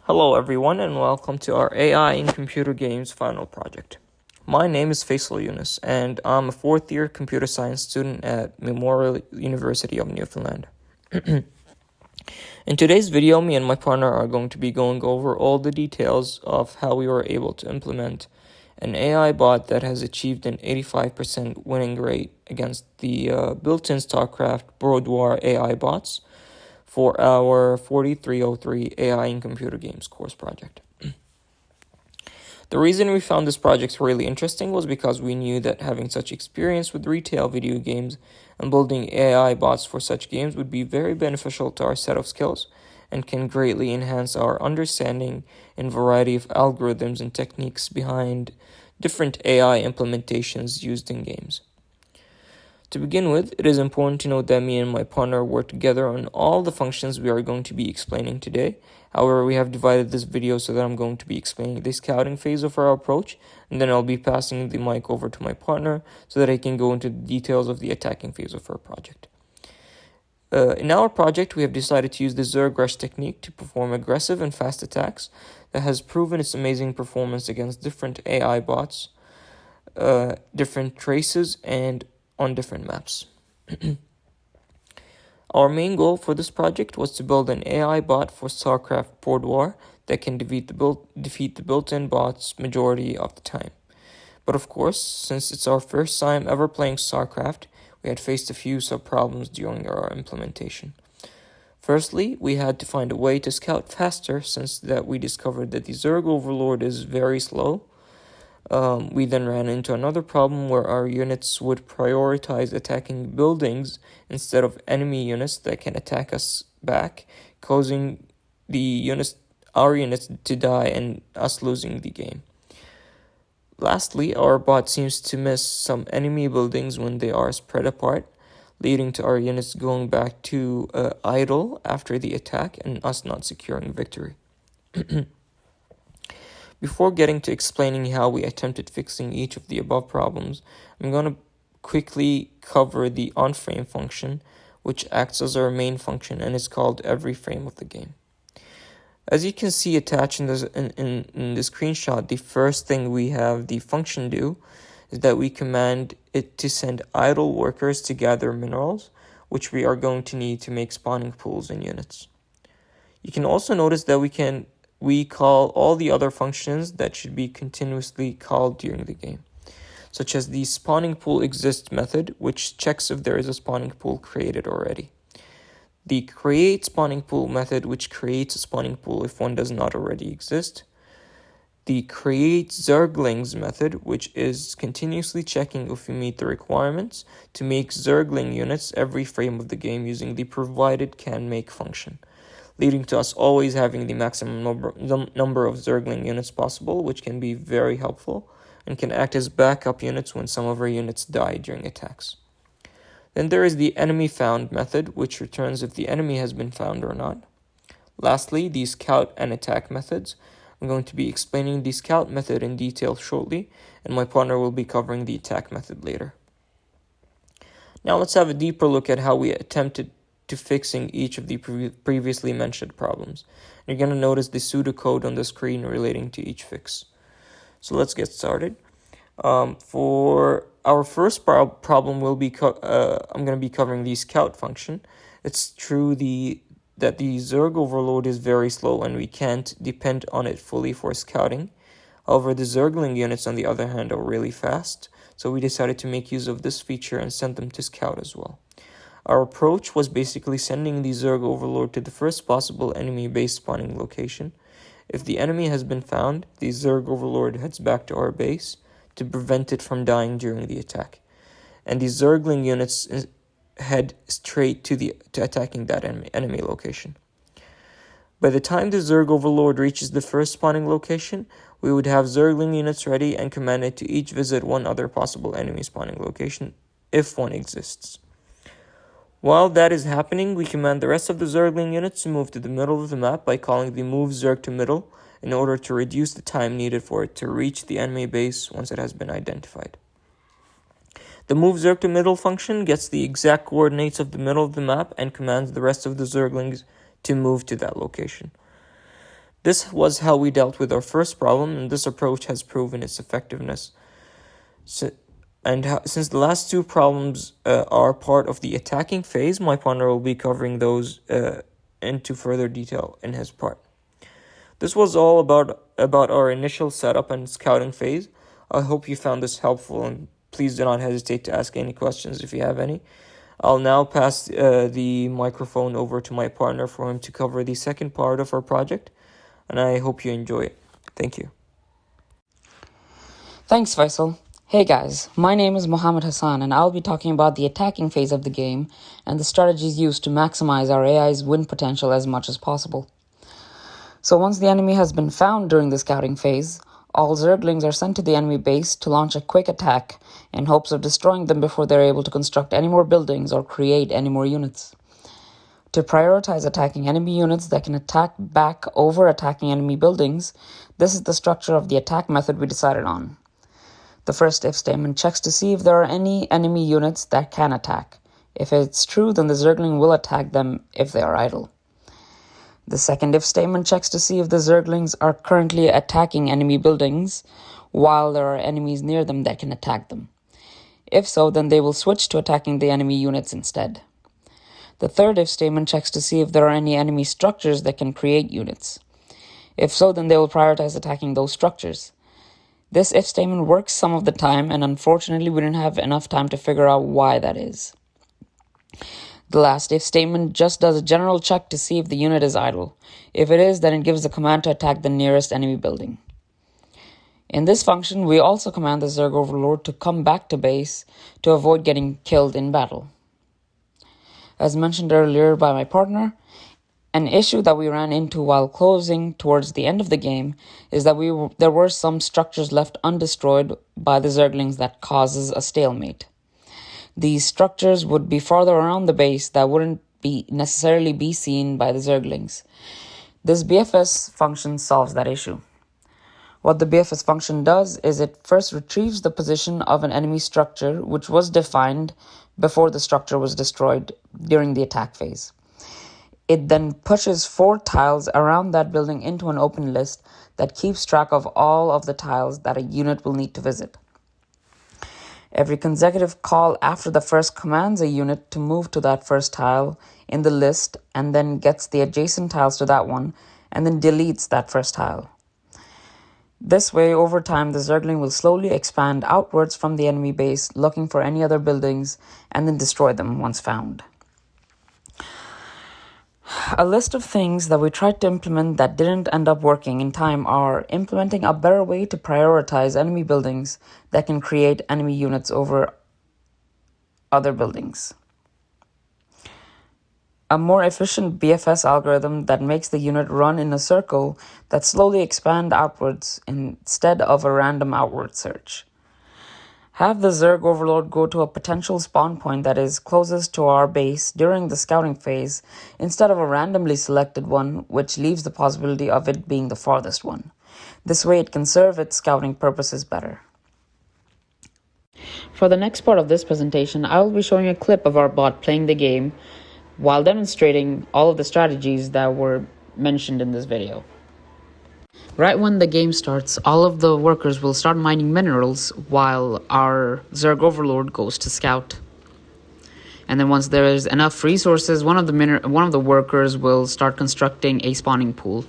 Hello everyone and welcome to our AI in computer games final project. My name is Faisal Younis and I'm a fourth year computer science student at Memorial University of Newfoundland. In today's video, me and my partner are going to be going over all the details of how we were able to implement an AI bot that has achieved an 85% winning rate against the built-in StarCraft Broad AI bots for our 4303 AI in Computer Games course project. The reason we found this project really interesting was because we knew that having such experience with retail video games and building AI bots for such games would be very beneficial to our set of skills and can greatly enhance our understanding and variety of algorithms and techniques behind different AI implementations used in games. To begin with, it is important to note that me and my partner work together on all the functions we are going to be explaining today. However, we have divided this video so that I'm going to be explaining the scouting phase of our approach, and then I'll be passing the mic over to my partner so that I can go into the details of the attacking phase of our project. In our project, we have decided to use the Zerg Rush technique to perform aggressive and fast attacks that has proven its amazing performance against different AI bots, different traces, and on different maps. Our main goal for this project was to build an AI bot for StarCraft Board War that can defeat the built-in bots majority of the time. But of course, since it's our first time ever playing StarCraft, we had faced a few sub-problems during our implementation. Firstly, we had to find a way to scout faster since that we discovered that the Zerg Overlord is very slow. We then ran into another problem where our units would prioritize attacking buildings instead of enemy units that can attack us back, causing our units to die and us losing the game. Lastly, our bot seems to miss some enemy buildings when they are spread apart, leading to our units going back to idle after the attack and us not securing victory. Before getting to explaining how we attempted fixing each of the above problems, I'm going to quickly cover the onFrame function, which acts as our main function and is called every frame of the game. As you can see attached in the screenshot, the first thing we have the function do is that we command it to send idle workers to gather minerals, which we are going to need to make spawning pools and units. You can also notice that we call all the other functions that should be continuously called during the game, such as the spawning pool exists method, which checks if there is a spawning pool created already. The create spawning pool method, which creates a spawning pool if one does not already exist. The create zerglings method, which is continuously checking if we meet the requirements to make zergling units every frame of the game using the provided can make function, leading to us always having the maximum number of zergling units possible, which can be very helpful and can act as backup units when some of our units die during attacks. Then there is the enemy found method, which returns if the enemy has been found or not. Lastly, the scout and attack methods. I'm going to be explaining the scout method in detail shortly, and my partner will be covering the attack method later. Now let's have a deeper look at how we attempted to fixing each of the previously mentioned problems. You're going to notice the pseudocode on the screen relating to each fix. So let's get started. For our first problem, I'm going to be covering the scout function. It's true that the Zerg overload is very slow and we can't depend on it fully for scouting. However, the Zergling units, on the other hand, are really fast, so we decided to make use of this feature and send them to scout as well. Our approach was basically sending the Zerg Overlord to the first possible enemy base spawning location. If the enemy has been found, the Zerg Overlord heads back to our base to prevent it from dying during the attack. And the Zergling units head straight to attacking that enemy location. By the time the Zerg Overlord reaches the first spawning location, we would have Zergling units ready and commanded to each visit one other possible enemy spawning location, if one exists. While that is happening, we command the rest of the Zergling units to move to the middle of the map by calling the move Zerg to middle in order to reduce the time needed for it to reach the enemy base once it has been identified. The move Zerg to middle function gets the exact coordinates of the middle of the map and commands the rest of the Zerglings to move to that location. This was how we dealt with our first problem, and this approach has proven its effectiveness. Since the last two problems are part of the attacking phase, my partner will be covering those into further detail in his part. This was all about our initial setup and scouting phase. I hope you found this helpful, and please do not hesitate to ask any questions if you have any. I'll now pass the microphone over to my partner for him to cover the second part of our project, and I hope you enjoy it. Thank you. Thanks, Faisal. Hey guys, my name is Mohammad Hasan, and I'll be talking about the attacking phase of the game and the strategies used to maximize our AI's win potential as much as possible. So once the enemy has been found during the scouting phase, all Zerglings are sent to the enemy base to launch a quick attack in hopes of destroying them before they're able to construct any more buildings or create any more units. To prioritize attacking enemy units that can attack back over attacking enemy buildings, this is the structure of the attack method we decided on. The first if statement checks to see if there are any enemy units that can attack. If it's true, then the Zergling will attack them if they are idle. The second if statement checks to see if the Zerglings are currently attacking enemy buildings while there are enemies near them that can attack them. If so, then they will switch to attacking the enemy units instead. The third if statement checks to see if there are any enemy structures that can create units. If so, then they will prioritize attacking those structures. This if statement works some of the time, and unfortunately we didn't have enough time to figure out why that is. The last if statement just does a general check to see if the unit is idle. If it is, then it gives the command to attack the nearest enemy building. In this function, we also command the Zerg Overlord to come back to base to avoid getting killed in battle. As mentioned earlier by my partner, an issue that we ran into while closing towards the end of the game is that there were some structures left undestroyed by the Zerglings that causes a stalemate. These structures would be farther around the base that wouldn't necessarily be seen by the Zerglings. This BFS function solves that issue. What the BFS function does is it first retrieves the position of an enemy structure which was defined before the structure was destroyed during the attack phase. It then pushes 4 tiles around that building into an open list that keeps track of all of the tiles that a unit will need to visit. Every consecutive call after the first commands a unit to move to that first tile in the list and then gets the adjacent tiles to that one and then deletes that first tile. This way, over time, the Zergling will slowly expand outwards from the enemy base looking for any other buildings and then destroy them once found. A list of things that we tried to implement that didn't end up working in time are implementing a better way to prioritize enemy buildings that can create enemy units over other buildings. A more efficient BFS algorithm that makes the unit run in a circle that slowly expand outwards instead of a random outward search. Have the Zerg Overlord go to a potential spawn point that is closest to our base during the scouting phase instead of a randomly selected one, which leaves the possibility of it being the farthest one. This way it can serve its scouting purposes better. For the next part of this presentation, I will be showing a clip of our bot playing the game while demonstrating all of the strategies that were mentioned in this video. Right when the game starts, all of the workers will start mining minerals while our Zerg Overlord goes to scout. And then once there is enough resources, one of the workers will start constructing a spawning pool.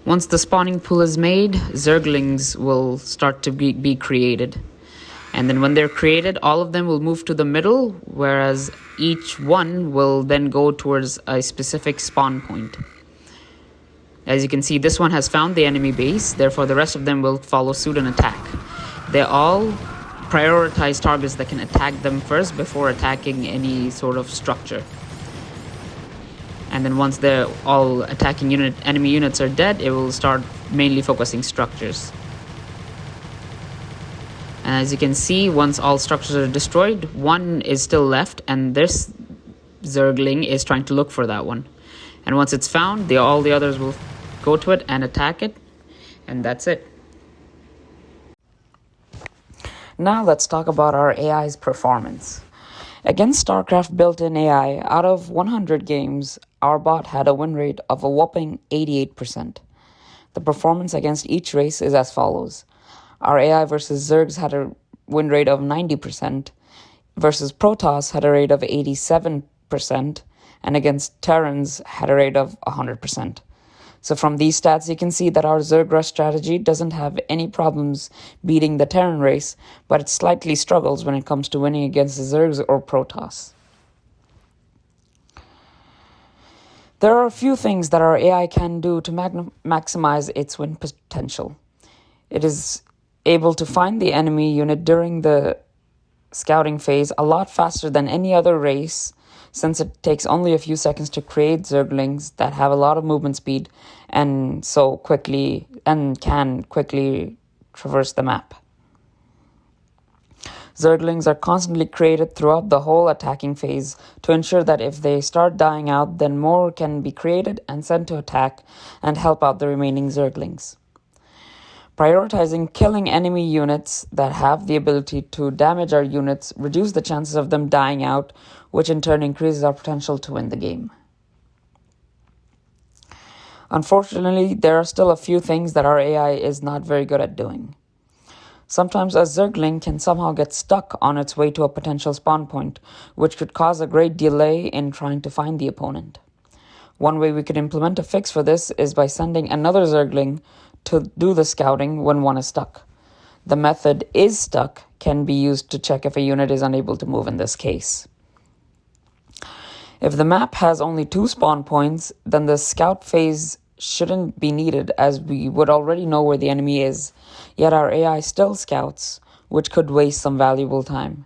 Once the spawning pool is made, Zerglings will start to be created. And then when they're created, all of them will move to the middle, whereas each one will then go towards a specific spawn point. As you can see, this one has found the enemy base, therefore the rest of them will follow suit and attack. They all prioritize targets that can attack them first before attacking any sort of structure. And then once they're all attacking enemy units are dead, it will start mainly focusing structures. And as you can see, once all structures are destroyed, one is still left, and this Zergling is trying to look for that one. And once it's found, all the others will go to it and attack it, and that's it. Now let's talk about our AI's performance. Against StarCraft built-in AI, out of 100 games, our bot had a win rate of a whopping 88%. The performance against each race is as follows. Our AI versus Zergs had a win rate of 90%, versus Protoss had a rate of 87%, and against Terrans had a rate of 100%. So from these stats, you can see that our Zerg Rush strategy doesn't have any problems beating the Terran race, but it slightly struggles when it comes to winning against the Zergs or Protoss. There are a few things that our AI can do to maximize its win potential. It is able to find the enemy unit during the scouting phase a lot faster than any other race, since it takes only a few seconds to create Zerglings that have a lot of movement speed and can quickly traverse the map. Zerglings are constantly created throughout the whole attacking phase to ensure that if they start dying out, then more can be created and sent to attack and help out the remaining Zerglings. Prioritizing killing enemy units that have the ability to damage our units reduce the chances of them dying out, which in turn increases our potential to win the game. Unfortunately, there are still a few things that our AI is not very good at doing. Sometimes a Zergling can somehow get stuck on its way to a potential spawn point, which could cause a great delay in trying to find the opponent. One way we could implement a fix for this is by sending another Zergling to do the scouting when one is stuck. The method is stuck can be used to check if a unit is unable to move in this case. If the map has only 2 spawn points, then the scout phase shouldn't be needed as we would already know where the enemy is, yet our AI still scouts, which could waste some valuable time.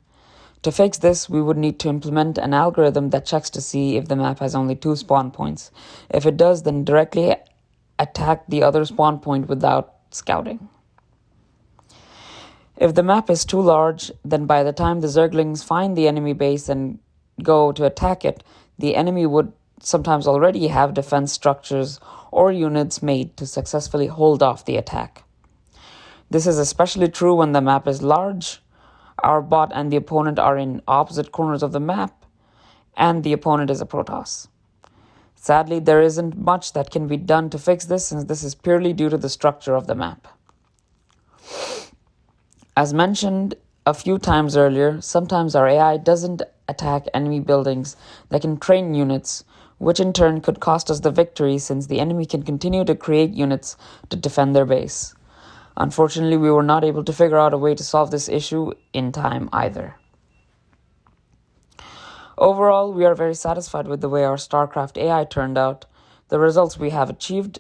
To fix this, we would need to implement an algorithm that checks to see if the map has only 2 spawn points. If it does, then directly attack the other spawn point without scouting. If the map is too large, then by the time the Zerglings find the enemy base and go to attack it, the enemy would sometimes already have defense structures or units made to successfully hold off the attack. This is especially true when the map is large, our bot and the opponent are in opposite corners of the map, and the opponent is a Protoss. Sadly, there isn't much that can be done to fix this, since this is purely due to the structure of the map. As mentioned a few times earlier, sometimes our AI doesn't attack enemy buildings that can train units, which in turn could cost us the victory, since the enemy can continue to create units to defend their base. Unfortunately, we were not able to figure out a way to solve this issue in time either. Overall, we are very satisfied with the way our StarCraft AI turned out. The results we have achieved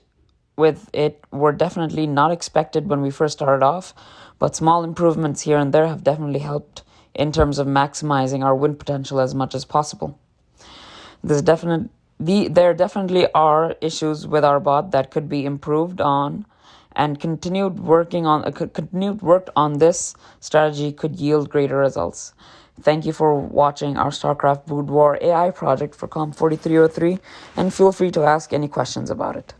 with it were definitely not expected when we first started off, but small improvements here and there have definitely helped in terms of maximizing our win potential as much as possible. There definitely are issues with our bot that could be improved on, and continued work on this strategy could yield greater results. Thank you for watching our StarCraft Brood War AI project for Comp 4303, and feel free to ask any questions about it.